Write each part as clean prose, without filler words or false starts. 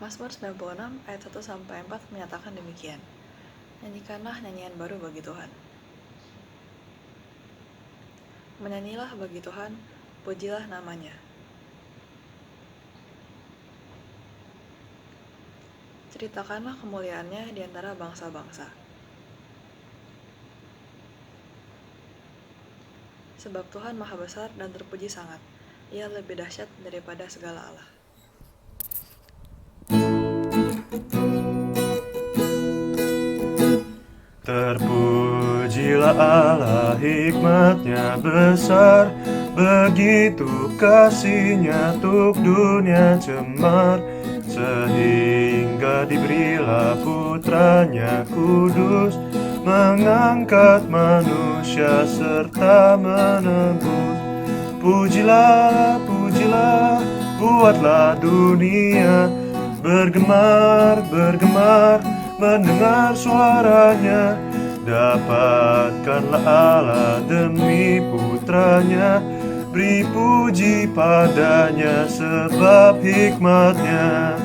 Mazmur 96 ayat 1-4 menyatakan demikian. Nyanyikanlah nyanyian baru bagi Tuhan. Menyanyilah bagi Tuhan, pujilah namanya. Ceritakanlah kemuliaannya di antara bangsa-bangsa. Sebab Tuhan maha besar dan terpuji sangat. Ia lebih dahsyat daripada segala Allah. Terpujilah Allah, hikmatnya besar, begitu kasihnya untuk dunia cemar, sehingga diberilah putranya kudus, mengangkat manusia serta menebus. Pujilah, pujilah, buatlah dunia bergemar, bergemar, mendengar suaranya. Dapatkanlah Allah demi putranya, beri puji padanya sebab hikmatnya.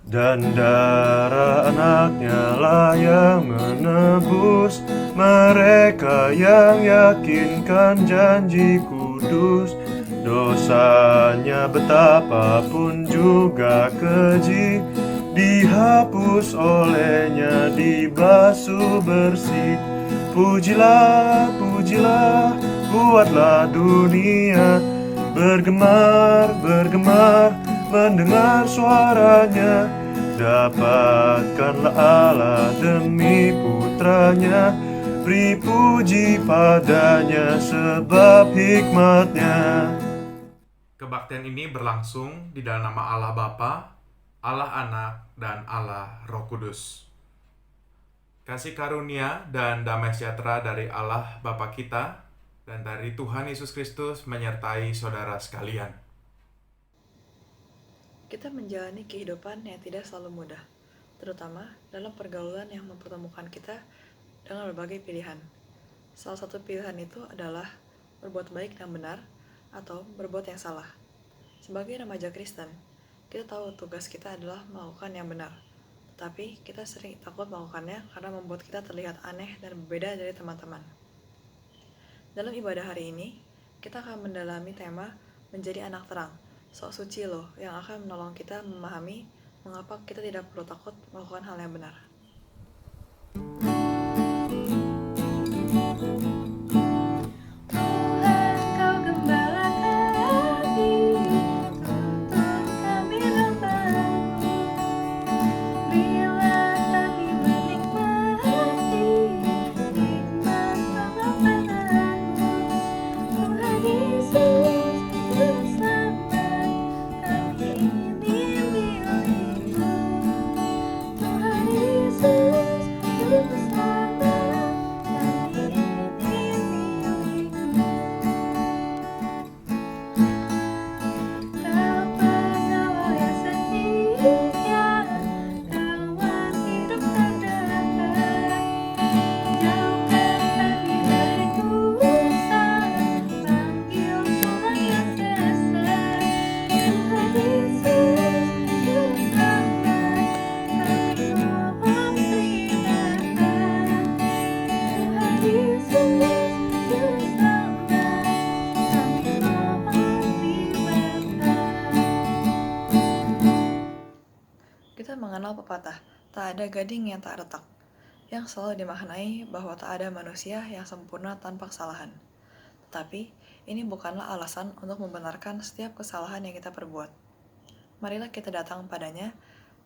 Dan darah anaknya lah yang menebus mereka yang yakinkan janji kudus. Dosanya betapapun juga keji, dihapus olehnya, dibasuh bersih. Pujilah, pujilah, buatlah dunia bergemar, bergemar, mendengar suaranya. Dapatkanlah Allah demi putranya, beri puji padanya sebab hikmatnya. Kebaktian ini berlangsung di dalam nama Allah Bapa, Allah Anak, dan Allah Roh Kudus. Kasih karunia dan damai sejahtera dari Allah Bapa kita dan dari Tuhan Yesus Kristus menyertai saudara sekalian. Kita menjalani kehidupan yang tidak selalu mudah, terutama dalam pergaulan yang mempertemukan kita dengan berbagai pilihan. Salah satu pilihan itu adalah berbuat baik dan benar atau berbuat yang salah. Sebagai remaja Kristen, kita tahu tugas kita adalah melakukan yang benar, tetapi kita sering takut melakukannya karena membuat kita terlihat aneh dan berbeda dari teman-teman. Dalam ibadah hari ini, kita akan mendalami tema menjadi anak terang, sok suci loh, yang akan menolong kita memahami mengapa kita tidak perlu takut melakukan hal yang benar. Kita mengenal pepatah, tak ada gading yang tak retak, yang selalu dimaknai bahwa tak ada manusia yang sempurna tanpa kesalahan. Tetapi, ini bukanlah alasan untuk membenarkan setiap kesalahan yang kita perbuat. Marilah kita datang padanya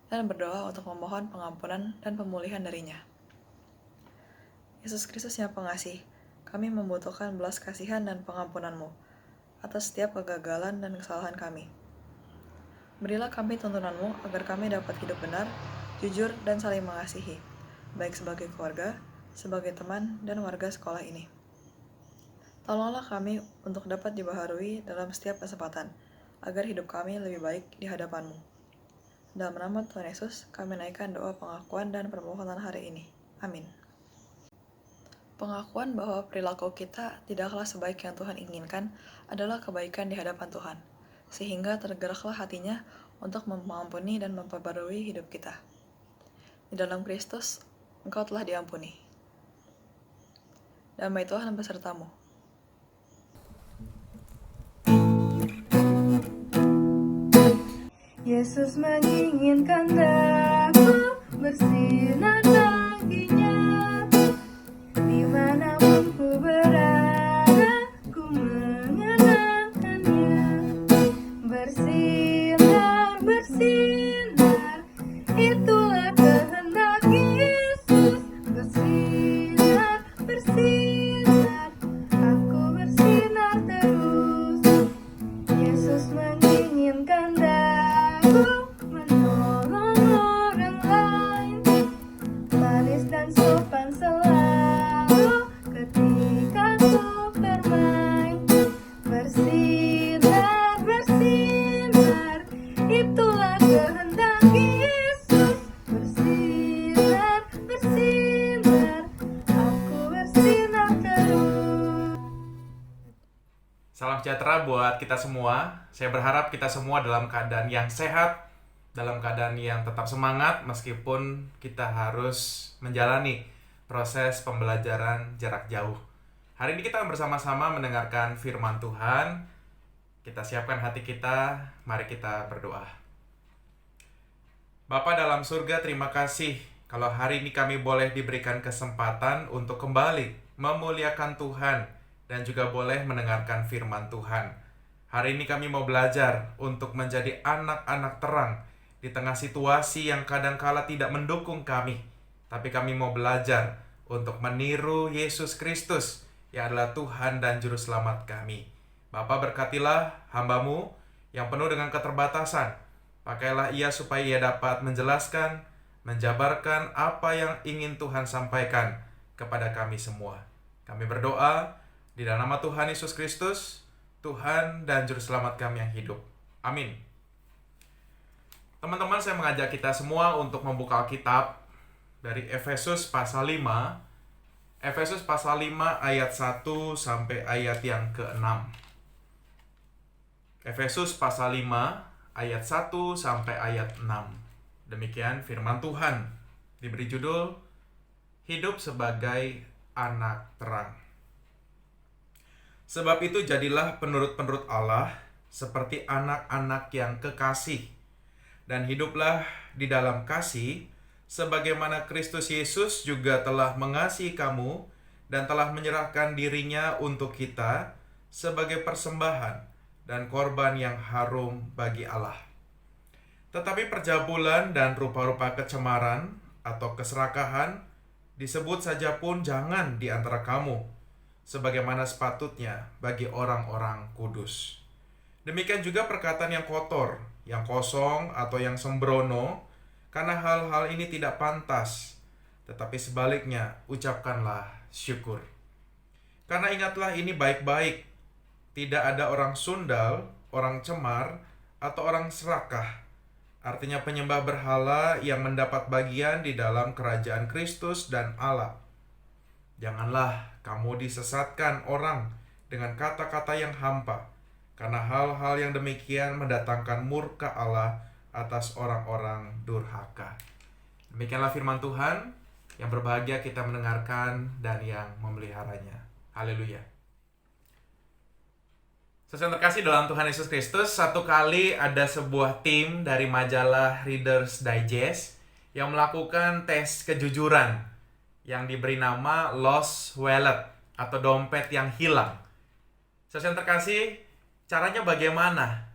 dan berdoa untuk memohon pengampunan dan pemulihan darinya. Yesus Kristus yang pengasih, kami membutuhkan belas kasihan dan pengampunan-Mu atas setiap kegagalan dan kesalahan kami. Berilah kami tuntunan-Mu agar kami dapat hidup benar, jujur, dan saling mengasihi, baik sebagai keluarga, sebagai teman, dan warga sekolah ini. Tolonglah kami untuk dapat dibaharui dalam setiap kesempatan, agar hidup kami lebih baik di hadapan-Mu. Dalam nama Tuhan Yesus, kami naikkan doa pengakuan dan permohonan hari ini. Amin. Pengakuan bahwa perilaku kita tidaklah sebaik yang Tuhan inginkan adalah kebaikan di hadapan Tuhan, sehingga tergeraklah hatinya untuk mengampuni dan memperbarui hidup kita. Di dalam Kristus, engkau telah diampuni. Damai Tuhan besertamu. Yesus menginginkan daku bersinar baginya. Dimanapun ku berada, ku mengenangkannya. Bersinar, bersinar, itulah kehendak Yesus. Bersinar, bersinar, aku bersinar terus. Yesus menginginkan daku menolong orang lain, manis dan sopan selalu ketika ku bermain. Bersinar, bersinar, itulah kehendak Yesus. Bersinar, bersinar, aku bersinar terus. Salam sejahtera buat kita semua. Saya berharap kita semua dalam keadaan yang sehat, dalam keadaan yang tetap semangat meskipun kita harus menjalani proses pembelajaran jarak jauh. Hari ini kita akan bersama-sama mendengarkan firman Tuhan. Kita siapkan hati kita, mari kita berdoa. Bapa dalam surga, terima kasih kalau hari ini kami boleh diberikan kesempatan untuk kembali memuliakan Tuhan dan juga boleh mendengarkan firman Tuhan. Hari ini kami mau belajar untuk menjadi anak-anak terang di tengah situasi yang kadangkala tidak mendukung kami. Tapi kami mau belajar untuk meniru Yesus Kristus yang adalah Tuhan dan Juru Selamat kami. Bapa, berkatilah hamba-Mu yang penuh dengan keterbatasan. Pakailah ia supaya ia dapat menjelaskan, menjabarkan apa yang ingin Tuhan sampaikan kepada kami semua. Kami berdoa di dalam nama Tuhan Yesus Kristus, Tuhan dan Juru Selamat kami yang hidup. Amin. Teman-teman, saya mengajak kita semua untuk membuka Alkitab dari Efesus pasal 5. Efesus pasal 5 ayat 1 sampai ayat yang ke-6. Efesus pasal 5 ayat 1 sampai ayat 6. Demikian firman Tuhan. Diberi judul Hidup sebagai Anak Terang. Sebab itu jadilah penurut-penurut Allah seperti anak-anak yang kekasih, dan hiduplah di dalam kasih, sebagaimana Kristus Yesus juga telah mengasihi kamu dan telah menyerahkan dirinya untuk kita sebagai persembahan dan korban yang harum bagi Allah. Tetapi perjabulan dan rupa-rupa kecemaran atau keserakahan disebut saja pun jangan di antara kamu, sebagaimana sepatutnya bagi orang-orang kudus. Demikian juga perkataan yang kotor, yang kosong atau yang sembrono, karena hal-hal ini tidak pantas. Tetapi sebaliknya, ucapkanlah syukur. Karena ingatlah ini baik-baik, tidak ada orang sundal, orang cemar, atau orang serakah. Artinya penyembah berhala yang mendapat bagian di dalam kerajaan Kristus dan Allah. Janganlah kamu disesatkan orang dengan kata-kata yang hampa, karena hal-hal yang demikian mendatangkan murka Allah atas orang-orang durhaka. Demikianlah firman Tuhan, yang berbahagia kita mendengarkan dan yang memeliharanya. Haleluya. Saudara terkasih dalam Tuhan Yesus Kristus, satu kali ada sebuah tim dari majalah Reader's Digest yang melakukan tes kejujuran yang diberi nama Lost Wallet atau dompet yang hilang. Saudara terkasih, caranya bagaimana?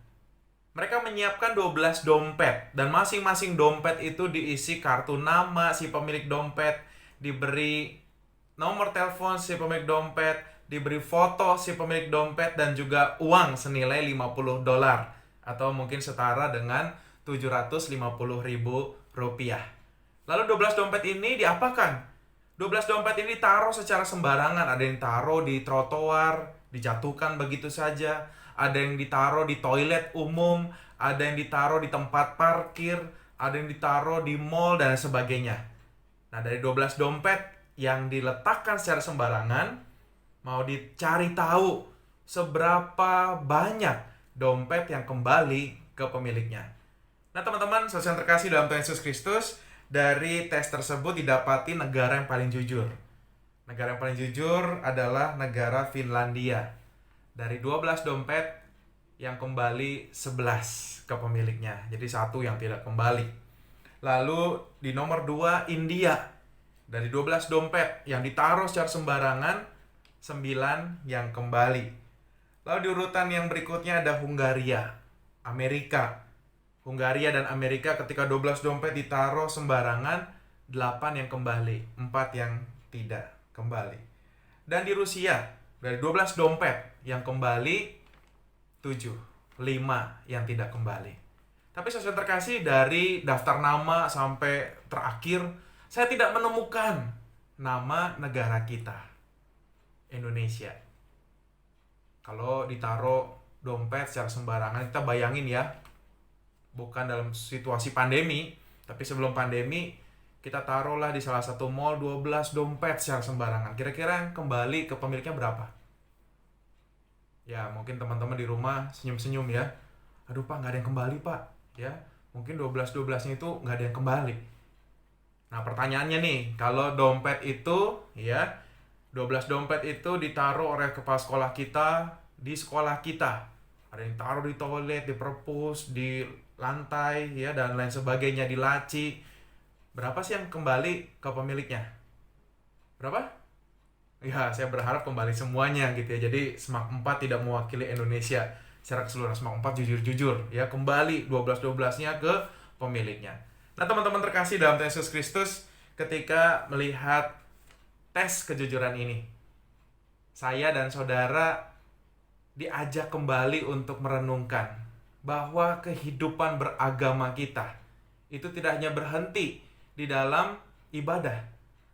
Mereka menyiapkan 12 dompet dan masing-masing dompet itu diisi kartu nama si pemilik dompet, diberi nomor telepon si pemilik dompet, diberi foto si pemilik dompet dan juga uang senilai $50 atau mungkin setara dengan Rp750.000. Lalu 12 dompet ini diapakan? 12 dompet ini ditaruh secara sembarangan. Ada yang ditaruh di trotoar, dijatuhkan begitu saja. Ada yang ditaruh di toilet umum, ada yang ditaruh di tempat parkir, ada yang ditaruh di mall dan sebagainya. Nah, dari 12 dompet yang diletakkan secara sembarangan, mau dicari tahu seberapa banyak dompet yang kembali ke pemiliknya. Nah teman-teman, saudara yang terkasih dalam Tuhan Yesus Kristus, dari tes tersebut didapati negara yang paling jujur. Negara yang paling jujur adalah negara Finlandia. Dari 12 dompet yang kembali 11 ke pemiliknya. Jadi 1 yang tidak kembali. Lalu di nomor 2 India. Dari 12 dompet yang ditaruh secara sembarangan, 9 yang kembali. Lalu di urutan yang berikutnya ada Hungaria, Amerika. Hungaria dan Amerika ketika 12 dompet ditaruh sembarangan, 8 yang kembali, 4 yang tidak kembali. Dan di Rusia, dari 12 dompet yang kembali, 7, 5 yang tidak kembali. Tapi saudara terkasih, dari daftar nama sampai terakhir, saya tidak menemukan nama negara kita, Indonesia. Kalau ditaruh dompet secara sembarangan, kita bayangin ya, bukan dalam situasi pandemi, tapi sebelum pandemi, kita taruhlah di salah satu mall 12 dompet secara sembarangan. Kira-kira yang kembali ke pemiliknya berapa? Ya, mungkin teman-teman di rumah senyum-senyum ya. Aduh Pak, nggak ada yang kembali Pak. Ya, mungkin 12-12-nya itu nggak ada yang kembali. Nah, pertanyaannya nih, kalau dompet itu, ya, 12 dompet itu ditaruh oleh kepala sekolah kita di sekolah kita. Ada yang taruh di toilet, di perpus, di lantai, ya, dan lain sebagainya, di laci. Berapa sih yang kembali ke pemiliknya? Berapa? Ya, saya berharap kembali semuanya gitu ya. Jadi SMAK 4 tidak mewakili Indonesia secara keseluruhan. SMAK 4 jujur-jujur ya, kembali 12-12-nya ke pemiliknya. Nah, teman-teman terkasih dalam Tuhan Yesus Kristus, ketika melihat tes kejujuran ini, saya dan saudara diajak kembali untuk merenungkan bahwa kehidupan beragama kita itu tidak hanya berhenti di dalam ibadah,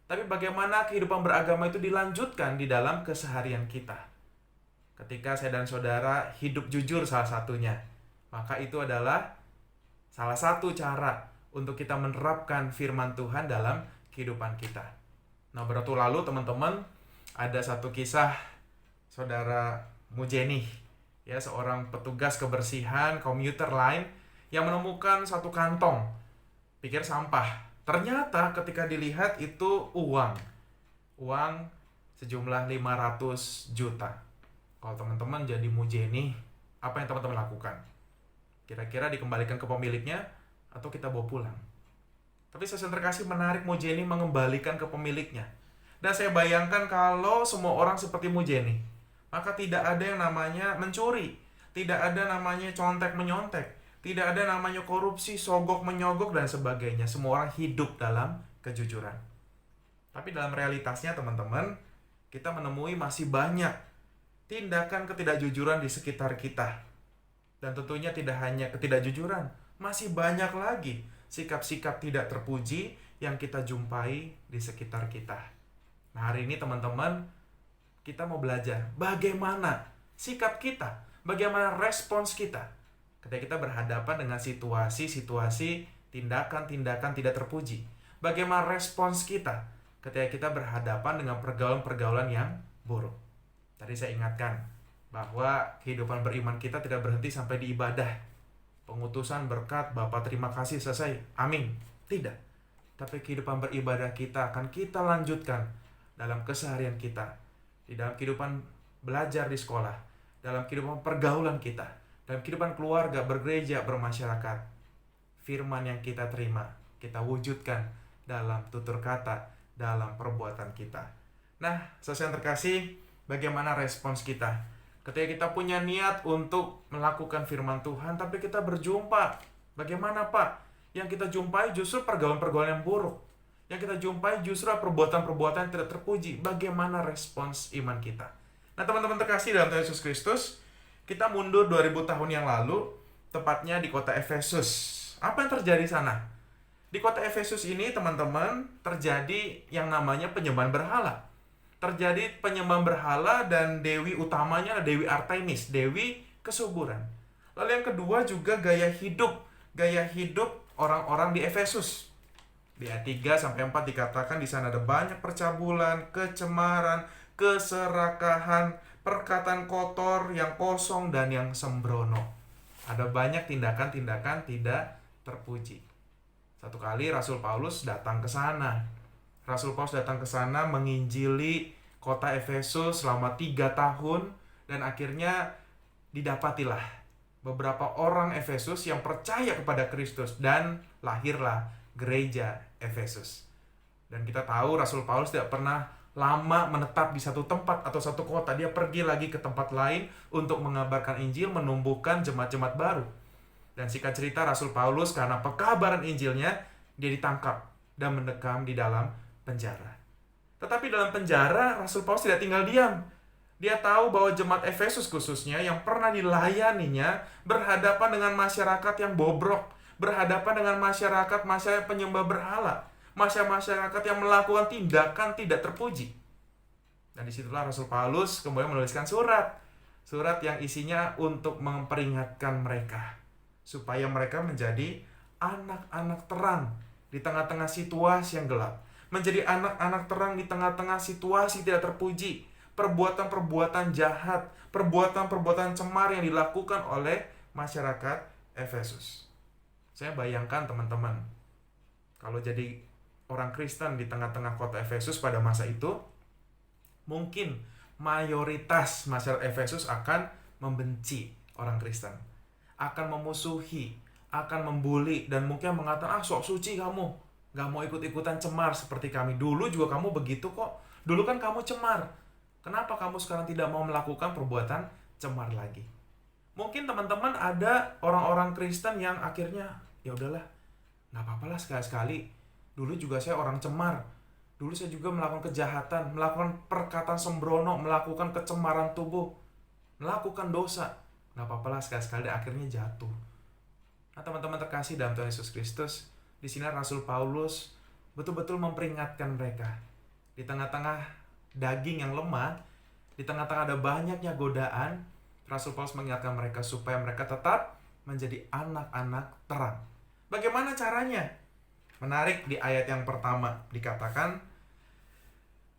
tapi bagaimana kehidupan beragama itu dilanjutkan di dalam keseharian kita. Ketika saya dan saudara hidup jujur salah satunya, maka itu adalah salah satu cara untuk kita menerapkan firman Tuhan dalam kehidupan kita. Nah, waktu lalu teman-teman, ada satu kisah saudara Mujeni, ya, seorang petugas kebersihan komuter lain yang menemukan satu kantong, pikir sampah. Ternyata ketika dilihat itu uang sejumlah 500 juta. Kalau teman-teman jadi Mujeni, apa yang teman-teman lakukan? Kira-kira dikembalikan ke pemiliknya atau kita bawa pulang? Tapi saya terkasih, menarik Mujeni mengembalikan ke pemiliknya. Dan saya bayangkan kalau semua orang seperti Mujeni, maka tidak ada yang namanya mencuri, tidak ada namanya contek-menyontek, tidak ada namanya korupsi, sogok-menyogok, dan sebagainya. Semua orang hidup dalam kejujuran. Tapi dalam realitasnya teman-teman, kita menemui masih banyak tindakan ketidakjujuran di sekitar kita. Dan tentunya tidak hanya ketidakjujuran, masih banyak lagi sikap-sikap tidak terpuji yang kita jumpai di sekitar kita. Nah, hari ini teman-teman, kita mau belajar bagaimana sikap kita, bagaimana respons kita ketika kita berhadapan dengan situasi-situasi tindakan-tindakan tidak terpuji. Bagaimana respons kita ketika kita berhadapan dengan pergaulan-pergaulan yang buruk. Tadi saya ingatkan bahwa kehidupan beriman kita tidak berhenti sampai di ibadah. Pengutusan berkat, Bapak terima kasih, selesai. Amin. Tidak. Tapi kehidupan beribadah kita akan kita lanjutkan dalam keseharian kita. Di dalam kehidupan belajar di sekolah. Dalam kehidupan pergaulan kita. Dalam kehidupan keluarga, bergereja, bermasyarakat. Firman yang kita terima, kita wujudkan dalam tutur kata, dalam perbuatan kita. Nah, saudara yang terkasih, bagaimana respons kita? Ketika kita punya niat untuk melakukan firman Tuhan, tapi kita berjumpa, bagaimana Pak? Yang kita jumpai justru pergaulan-pergaulan yang buruk. Yang kita jumpai justru perbuatan-perbuatan yang tidak terpuji. Bagaimana respons iman kita? Nah, teman-teman terkasih dalam Tuhan Yesus Kristus, kita mundur 2000 tahun yang lalu, tepatnya di kota Efesus. Apa yang terjadi sana? Di kota Efesus ini, teman-teman, terjadi yang namanya penyembahan berhala. Terjadi penyembahan berhala, dan dewi utamanya adalah Dewi Artemis, dewi kesuburan. Lalu yang kedua juga gaya hidup orang-orang di Efesus. Di ayat 3 sampai 4 dikatakan di sana ada banyak percabulan, kecemaran, keserakahan, perkataan kotor yang kosong dan yang sembrono. Ada banyak tindakan-tindakan tidak terpuji. Satu kali Rasul Paulus datang ke sana. Rasul Paulus datang ke sana menginjili kota Efesus selama 3 tahun, dan akhirnya didapatilah beberapa orang Efesus yang percaya kepada Kristus, dan lahirlah gereja Efesus. Dan kita tahu Rasul Paulus tidak pernah lama menetap di satu tempat atau satu kota. Dia pergi lagi ke tempat lain untuk mengabarkan Injil, menumbuhkan jemaat-jemaat baru. Dan singkat cerita, Rasul Paulus karena pekabaran Injilnya, dia ditangkap dan mendekam di dalam penjara. Tetapi dalam penjara, Rasul Paulus tidak tinggal diam. Dia tahu bahwa jemaat Efesus khususnya yang pernah dilayaninya berhadapan dengan masyarakat yang bobrok, berhadapan dengan masyarakat penyembah berhala, masyarakat yang melakukan tindakan tidak terpuji. Dan disitulah Rasul Paulus kemudian menuliskan surat yang isinya untuk memperingatkan mereka, supaya mereka menjadi anak-anak terang di tengah-tengah situasi yang gelap, menjadi anak-anak terang di tengah-tengah situasi tidak terpuji, perbuatan-perbuatan jahat, perbuatan-perbuatan cemar yang dilakukan oleh masyarakat Efesus. Saya bayangkan teman-teman, kalau jadi orang Kristen di tengah-tengah kota Efesus pada masa itu, mungkin mayoritas masyarakat Efesus akan membenci orang Kristen, akan memusuhi, akan membuli, dan mungkin mengatakan, sok suci kamu, gak mau ikut-ikutan cemar seperti kami. Dulu juga kamu begitu kok, dulu kan kamu cemar, kenapa kamu sekarang tidak mau melakukan perbuatan cemar lagi? Mungkin teman-teman ada orang-orang Kristen yang akhirnya, ya udahlah, gak apa-apalah sekali-sekali. Dulu juga saya orang cemar, dulu saya juga melakukan kejahatan, melakukan perkataan sembrono, melakukan kecemaran tubuh, melakukan dosa. Gak apa-apalah sekali-sekali, akhirnya jatuh. Nah, teman-teman terkasih dalam Tuhan Yesus Kristus, di sini Rasul Paulus betul-betul memperingatkan mereka. Di tengah-tengah daging yang lemah, di tengah-tengah ada banyaknya godaan, Rasul Paulus mengingatkan mereka supaya mereka tetap menjadi anak-anak terang. Bagaimana caranya? Menarik, di ayat yang pertama dikatakan,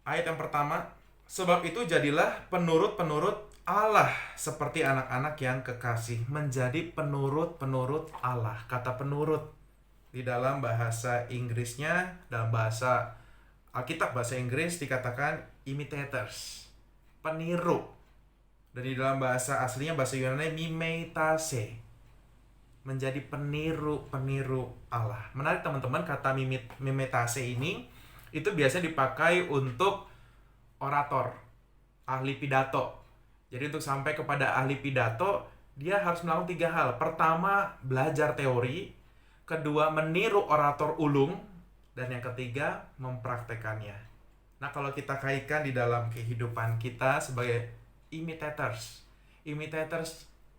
ayat yang pertama, sebab itu jadilah penurut-penurut Allah seperti anak-anak yang kekasih. Menjadi penurut-penurut Allah. Kata penurut di dalam bahasa Inggrisnya, dalam bahasa Alkitab bahasa Inggris dikatakan imitators, peniru. Dan di dalam bahasa aslinya, bahasa Yunani, mimetase, menjadi peniru-peniru Allah. Menarik teman-teman, kata mimetase ini itu biasanya dipakai untuk orator, ahli pidato. Jadi untuk sampai kepada ahli pidato, dia harus melakukan 3 hal. Pertama, belajar teori. Kedua, meniru orator ulung. Dan yang ketiga, mempraktekannya. Nah, kalau kita kaitkan di dalam kehidupan kita sebagai imitators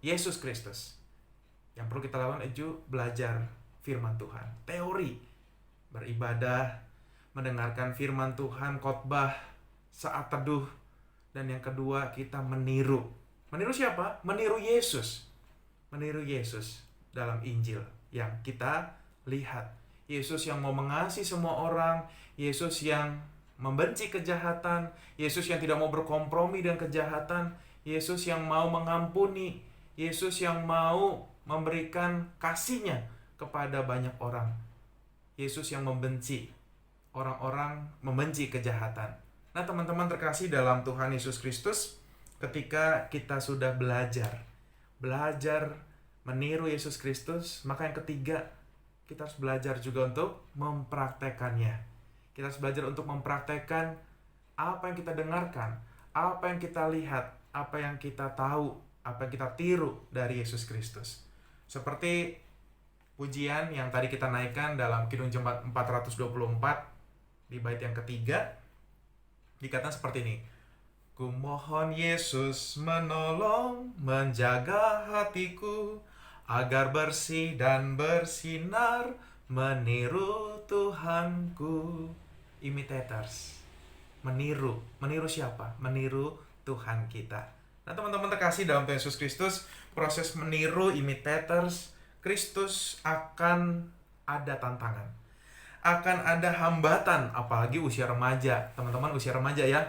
Yesus Kristus, yang perlu kita lakukan itu belajar firman Tuhan, teori, beribadah, mendengarkan firman Tuhan, khotbah, saat teduh. Dan yang kedua, kita meniru. Meniru siapa? Meniru Yesus. Meniru Yesus dalam Injil yang kita lihat. Yesus yang mau mengasihi semua orang, Yesus yang membenci kejahatan, Yesus yang tidak mau berkompromi dengan kejahatan, Yesus yang mau mengampuni, Yesus yang mau memberikan kasih-Nya kepada banyak orang. Yesus yang membenci orang-orang, membenci kejahatan. Nah, teman-teman terkasih dalam Tuhan Yesus Kristus, ketika kita sudah belajar meniru Yesus Kristus, maka yang ketiga, kita harus belajar juga untuk mempraktekannya. Kita harus belajar untuk mempraktekkan apa yang kita dengarkan, apa yang kita lihat, apa yang kita tahu, apa yang kita tiru dari Yesus Kristus. Seperti pujian yang tadi kita naikkan dalam Kidung Jemaat 424 di bait yang ketiga, dikatakan seperti ini. Ku mohon Yesus menolong, menjaga hatiku, agar bersih dan bersinar, meniru Tuhanku. Imitators, meniru siapa? Meniru Tuhan kita. Nah, teman-teman terkasih dalam Tuhan Yesus Kristus, proses meniru imitators Kristus akan ada tantangan. akan ada hambatan, apalagi usia remaja. Teman-teman, usia remaja ya.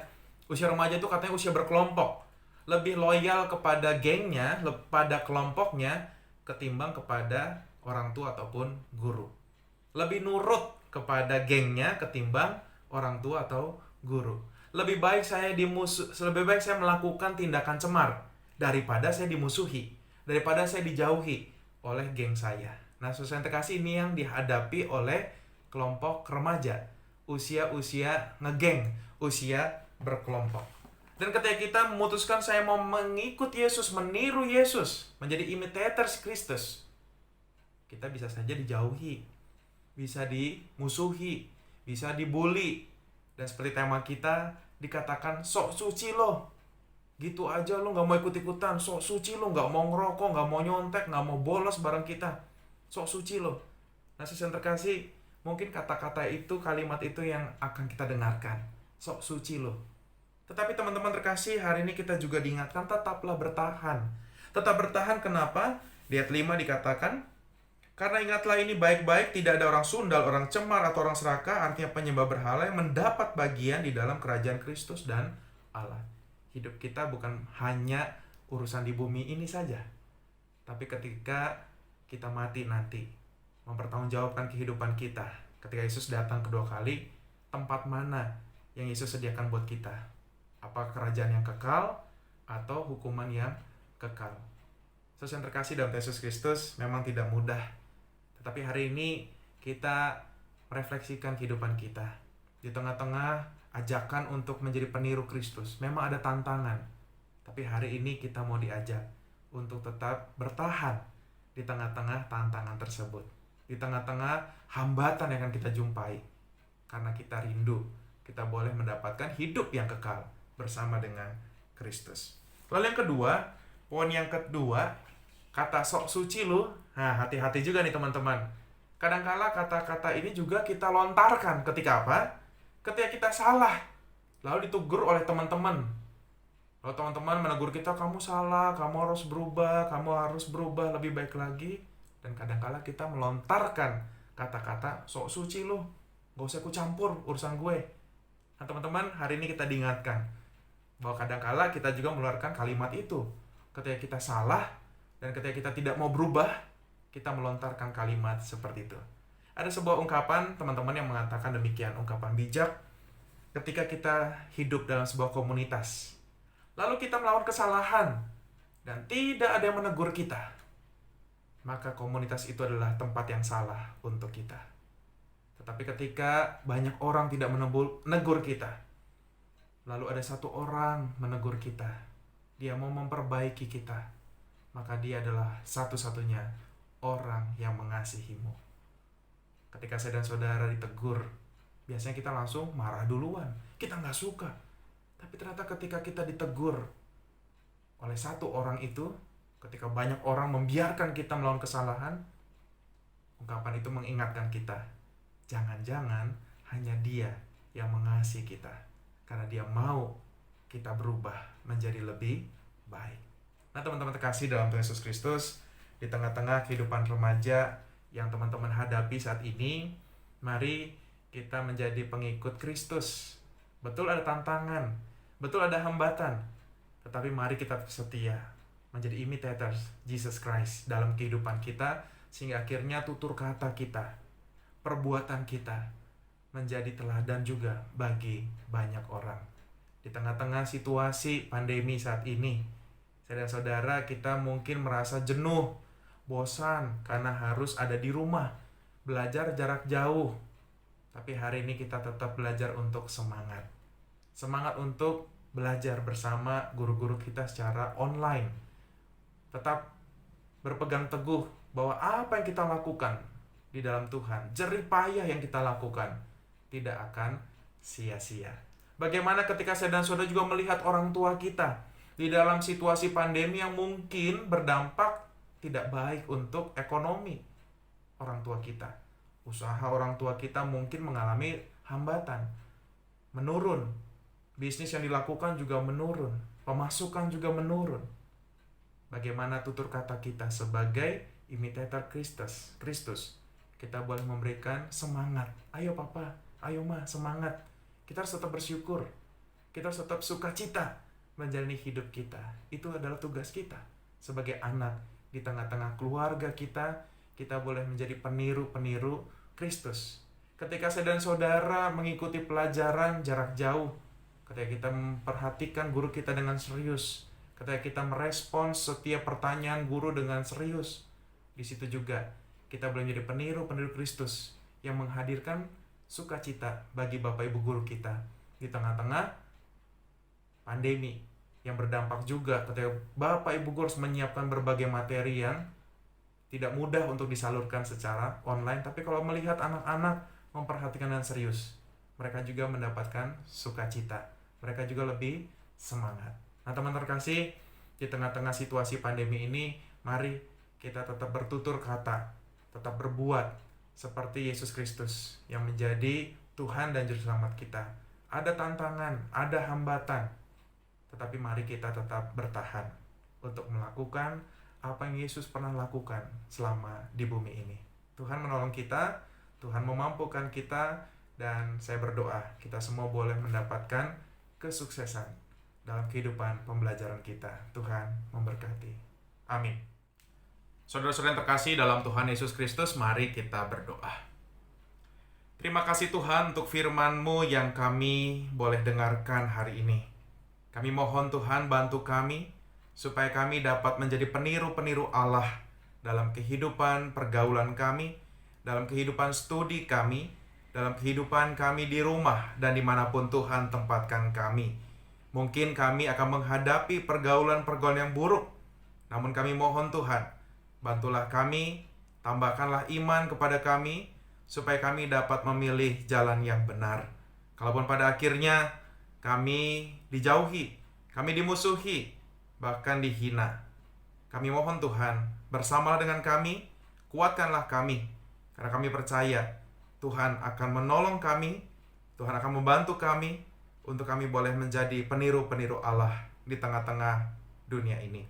Usia remaja itu katanya usia berkelompok. Lebih loyal kepada gengnya, pada kelompoknya, ketimbang kepada orang tua ataupun guru. Lebih nurut kepada gengnya ketimbang orang tua atau guru. Lebih baik saya melakukan tindakan cemar daripada saya dimusuhi, daripada saya dijauhi oleh geng saya. Nah, saudara yang terkasih, ini yang dihadapi oleh kelompok remaja, usia-usia ngegeng, usia berkelompok. Dan ketika kita memutuskan saya mau mengikut Yesus, meniru Yesus, menjadi imitators Kristus, kita bisa saja dijauhi, bisa dimusuhi, bisa dibully. Dan seperti tema kita, dikatakan sok suci loh. Gitu aja lo gak mau ikut-ikutan, sok suci lo, gak mau ngerokok, gak mau nyontek, gak mau bolos bareng kita. Sok suci lo. Nah, saudara yang terkasih, mungkin kata-kata itu, kalimat itu yang akan kita dengarkan. Sok suci lo. Tetapi teman-teman terkasih, hari ini kita juga diingatkan, tetaplah bertahan. Tetap bertahan, kenapa? Di ayat 5 dikatakan, karena ingatlah ini baik-baik, tidak ada orang sundal, orang cemar, atau orang serakah, artinya penyembah berhala, yang mendapat bagian di dalam kerajaan Kristus dan Allah. Hidup kita bukan hanya urusan di bumi ini saja, tapi ketika kita mati nanti, mempertanggungjawabkan kehidupan kita. Ketika Yesus datang kedua kali, tempat mana yang Yesus sediakan buat kita? Apa kerajaan yang kekal atau hukuman yang kekal? Saudara yang terkasih dalam Yesus Kristus, memang tidak mudah. Tetapi hari ini kita merefleksikan kehidupan kita. Di tengah-tengah ajakan untuk menjadi peniru Kristus, memang ada tantangan. Tapi hari ini kita mau diajak untuk tetap bertahan di tengah-tengah tantangan tersebut. Di tengah-tengah hambatan yang akan kita jumpai. Karena kita rindu, kita boleh mendapatkan hidup yang kekal bersama dengan Kristus. Lalu yang kedua, poin yang kedua, kata sok suci lu. Nah, hati-hati juga nih teman-teman. Kadangkala kata-kata ini juga kita lontarkan ketika apa? Ketika kita salah. Lalu ditegur oleh teman-teman. Lalu teman-teman menegur kita, kamu salah, kamu harus berubah lebih baik lagi. Dan kadangkala kita melontarkan kata-kata sok suci lu. Gak usah ikut campur urusan gue. Nah teman-teman, hari ini kita diingatkan bahwa kadangkala kita juga mengeluarkan kalimat itu. Ketika kita salah dan ketika kita tidak mau berubah, kita melontarkan kalimat seperti itu. Ada sebuah ungkapan teman-teman yang mengatakan demikian, ungkapan bijak. Ketika kita hidup dalam sebuah komunitas, lalu kita melakukan kesalahan dan tidak ada yang menegur kita, maka komunitas itu adalah tempat yang salah untuk kita. Tetapi ketika banyak orang tidak menegur kita, lalu ada satu orang menegur kita, dia mau memperbaiki kita, maka dia adalah satu-satunya orang yang mengasihimu. Ketika saya dan saudara ditegur, biasanya kita langsung marah duluan. Kita nggak suka. Tapi ternyata ketika kita ditegur oleh satu orang itu, ketika banyak orang membiarkan kita melakukan kesalahan, ungkapan itu mengingatkan kita, jangan-jangan hanya dia yang mengasihi kita. Karena dia mau kita berubah menjadi lebih baik. Nah teman-teman terkasih dalam Tuhan Yesus Kristus, di tengah-tengah kehidupan remaja yang teman-teman hadapi saat ini, mari kita menjadi pengikut Kristus. Betul ada tantangan, betul ada hambatan, tetapi mari kita setia menjadi imitators Jesus Christ dalam kehidupan kita, sehingga akhirnya tutur kata kita, perbuatan kita menjadi teladan juga bagi banyak orang. Di tengah-tengah situasi pandemi saat ini, saya dan saudara, kita mungkin merasa jenuh, bosan karena harus ada di rumah, belajar jarak jauh. Tapi hari ini kita tetap belajar untuk semangat. Semangat untuk belajar bersama guru-guru kita secara online. Tetap berpegang teguh bahwa apa yang kita lakukan di dalam Tuhan, jerih payah yang kita lakukan, tidak akan sia-sia. Bagaimana ketika saya dan saudara juga melihat orang tua kita di dalam situasi pandemi yang mungkin berdampak tidak baik untuk ekonomi orang tua kita. Usaha orang tua kita mungkin mengalami hambatan, menurun. Bisnis yang dilakukan juga menurun, pemasukan juga menurun. Bagaimana tutur kata kita sebagai imitator Kristus Kita boleh memberikan semangat. Ayo papa, ayo ma, semangat. Kita harus tetap bersyukur. Kita harus tetap sukacita menjalani hidup kita. Itu adalah tugas kita sebagai anak di tengah-tengah keluarga kita. Kita boleh menjadi peniru-peniru Kristus. Ketika saya dan saudara mengikuti pelajaran jarak jauh, ketika kita memperhatikan guru kita dengan serius, ketika kita merespons setiap pertanyaan guru dengan serius, di situ juga kita boleh menjadi peniru-peniru Kristus yang menghadirkan sukacita bagi Bapak Ibu guru kita di tengah-tengah pandemi yang berdampak juga ketika Bapak Ibu guru harus menyiapkan berbagai materi yang tidak mudah untuk disalurkan secara online. Tapi kalau melihat anak-anak memperhatikan dengan serius, mereka juga mendapatkan sukacita, mereka juga lebih semangat. Nah teman terkasih, di tengah-tengah situasi pandemi ini, mari kita tetap bertutur kata, tetap berbuat seperti Yesus Kristus yang menjadi Tuhan dan Juru Selamat kita. Ada tantangan, ada hambatan, tetapi mari kita tetap bertahan untuk melakukan apa yang Yesus pernah lakukan selama di bumi ini. Tuhan menolong kita, Tuhan memampukan kita, dan saya berdoa kita semua boleh mendapatkan kesuksesan dalam kehidupan pembelajaran kita. Tuhan memberkati. Amin. Saudara-saudara yang terkasih dalam Tuhan Yesus Kristus, mari kita berdoa. Terima kasih Tuhan untuk firman-Mu yang kami boleh dengarkan hari ini. Kami mohon Tuhan bantu kami, supaya kami dapat menjadi peniru-peniru Allah dalam kehidupan pergaulan kami, dalam kehidupan studi kami, dalam kehidupan kami di rumah dan dimanapun Tuhan tempatkan kami. Mungkin kami akan menghadapi pergaulan-pergaulan yang buruk, namun kami mohon Tuhan, bantulah kami, tambahkanlah iman kepada kami, supaya kami dapat memilih jalan yang benar. Kalaupun pada akhirnya kami dijauhi, kami dimusuhi, bahkan dihina, kami mohon Tuhan, bersamalah dengan kami, kuatkanlah kami, karena kami percaya Tuhan akan menolong kami, Tuhan akan membantu kami, untuk kami boleh menjadi peniru-peniru Allah di tengah-tengah dunia ini.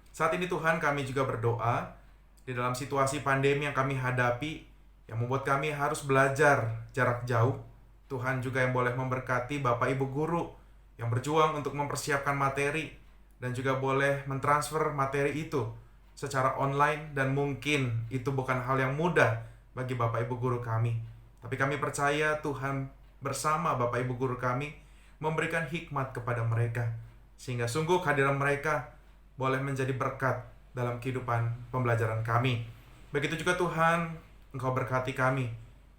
Saat ini Tuhan, kami juga berdoa, di dalam situasi pandemi yang kami hadapi, yang membuat kami harus belajar jarak jauh, Tuhan juga yang boleh memberkati Bapak Ibu guru, yang berjuang untuk mempersiapkan materi, dan juga boleh mentransfer materi itu secara online, dan mungkin itu bukan hal yang mudah bagi Bapak Ibu guru kami. Tapi kami percaya Tuhan bersama Bapak Ibu guru kami memberikan hikmat kepada mereka, sehingga sungguh kehadiran mereka boleh menjadi berkat dalam kehidupan pembelajaran kami. Begitu juga Tuhan, Engkau berkati kami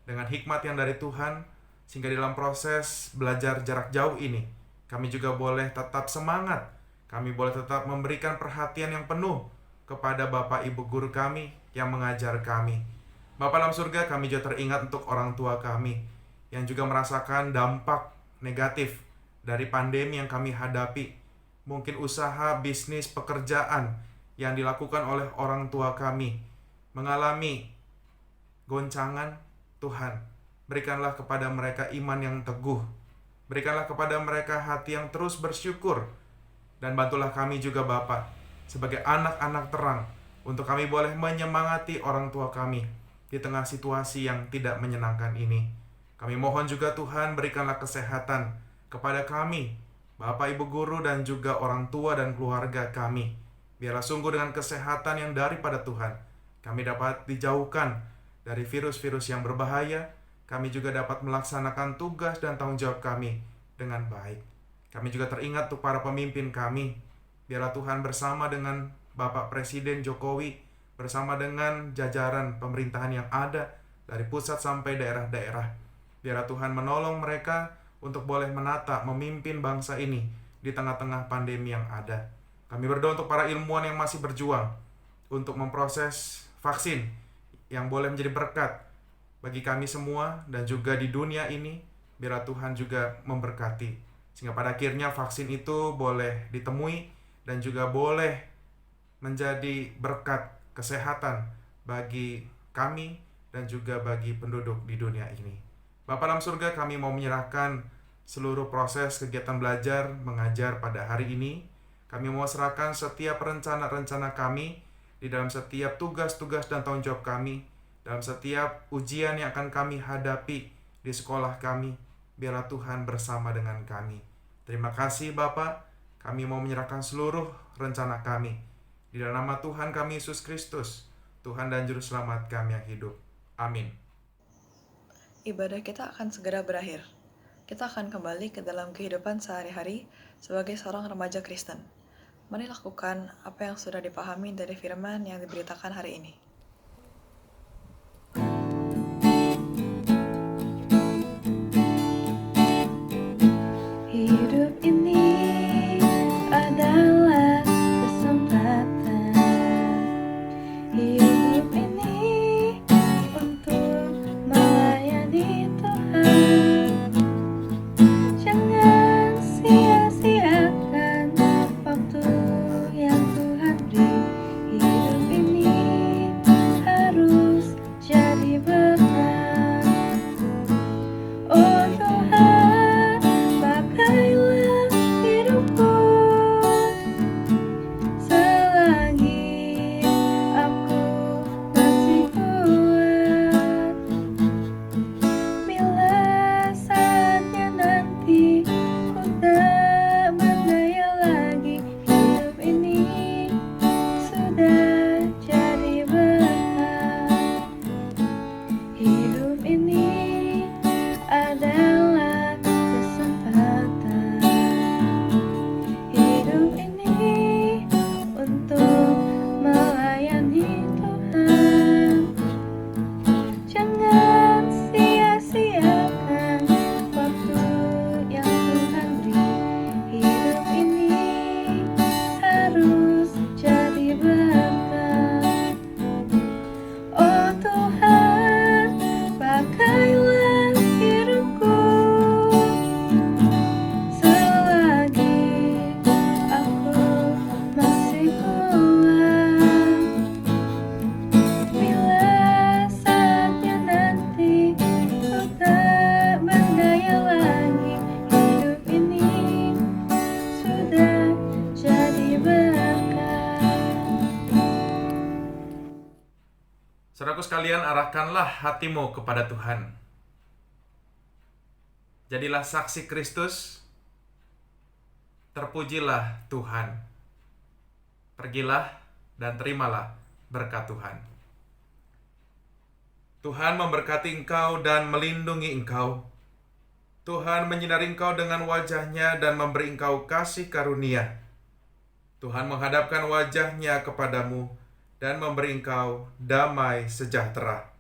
dengan hikmat yang dari Tuhan, sehingga dalam proses belajar jarak jauh ini, kami juga boleh tetap semangat. Kami boleh tetap memberikan perhatian yang penuh kepada Bapak Ibu guru kami yang mengajar kami. Bapa dalam surga, kami juga teringat untuk orang tua kami yang juga merasakan dampak negatif dari pandemi yang kami hadapi. Mungkin usaha, bisnis, pekerjaan yang dilakukan oleh orang tua kami mengalami goncangan. Tuhan, berikanlah kepada mereka iman yang teguh. Berikanlah kepada mereka hati yang terus bersyukur. Dan bantulah kami juga Bapa, sebagai anak-anak terang, untuk kami boleh menyemangati orang tua kami di tengah situasi yang tidak menyenangkan ini. Kami mohon juga Tuhan, berikanlah kesehatan kepada kami, Bapak Ibu guru dan juga orang tua dan keluarga kami. Biarlah sungguh dengan kesehatan yang daripada Tuhan, kami dapat dijauhkan dari virus-virus yang berbahaya. Kami juga dapat melaksanakan tugas dan tanggung jawab kami dengan baik. Kami juga teringat untuk para pemimpin kami. Biarlah Tuhan bersama dengan Bapak Presiden Jokowi, bersama dengan jajaran pemerintahan yang ada, dari pusat sampai daerah-daerah. Biarlah Tuhan menolong mereka untuk boleh menata, memimpin bangsa ini di tengah-tengah pandemi yang ada. Kami berdoa untuk para ilmuwan yang masih berjuang untuk memproses vaksin yang boleh menjadi berkat bagi kami semua dan juga di dunia ini. Biarlah Tuhan juga memberkati, sehingga pada akhirnya vaksin itu boleh ditemui dan juga boleh menjadi berkat kesehatan bagi kami dan juga bagi penduduk di dunia ini. Bapa dalam surga, kami mau menyerahkan seluruh proses kegiatan belajar mengajar pada hari ini. Kami mau serahkan setiap rencana-rencana kami di dalam setiap tugas-tugas dan tanggung jawab kami dalam setiap ujian yang akan kami hadapi di sekolah kami. Biarlah Tuhan bersama dengan kami. Terima kasih Bapa, kami mau menyerahkan seluruh rencana kami di dalam nama Tuhan kami Yesus Kristus, Tuhan dan Juru Selamat kami yang hidup. Amin. Ibadah kita akan segera berakhir. Kita akan kembali ke dalam kehidupan sehari-hari sebagai seorang remaja Kristen. Mari lakukan apa yang sudah dipahami dari firman yang diberitakan hari ini. Hidup ini adalah kesempatan. Hidup ini untuk melayani Tuhan. Jangan sia-siakan waktu yang Tuhan beri. Hidup ini harus jadi berkat. Oh Tuhan, pakailah hidupku selagi aku masih kuat. Bila saatnya nanti ku tak berdaya lagi, hidup ini sudah jadi berkat. Hidup ini adalah kesempatan. Hidup ini untuk melayani Tuhan. Jangan sia-siakan waktu yang Tuhan beri. Hidup ini harus jadi berkat. Oh Tuhan, pakailah hidupku selagi aku masih kuat. Bila saatnya nanti ku tak berdaya lagi, hidup ini sudah jadi berkat. Saudaraku sekalian, arahkanlah hatimu kepada Tuhan. Jadilah saksi Kristus. Terpujilah Tuhan. Pergilah dan terimalah berkat Tuhan. Tuhan memberkati engkau dan melindungi engkau. Tuhan menyinari engkau dengan wajah-Nya dan memberi engkau kasih karunia. Tuhan menghadapkan wajah-Nya kepadamu dan memberi engkau damai sejahtera.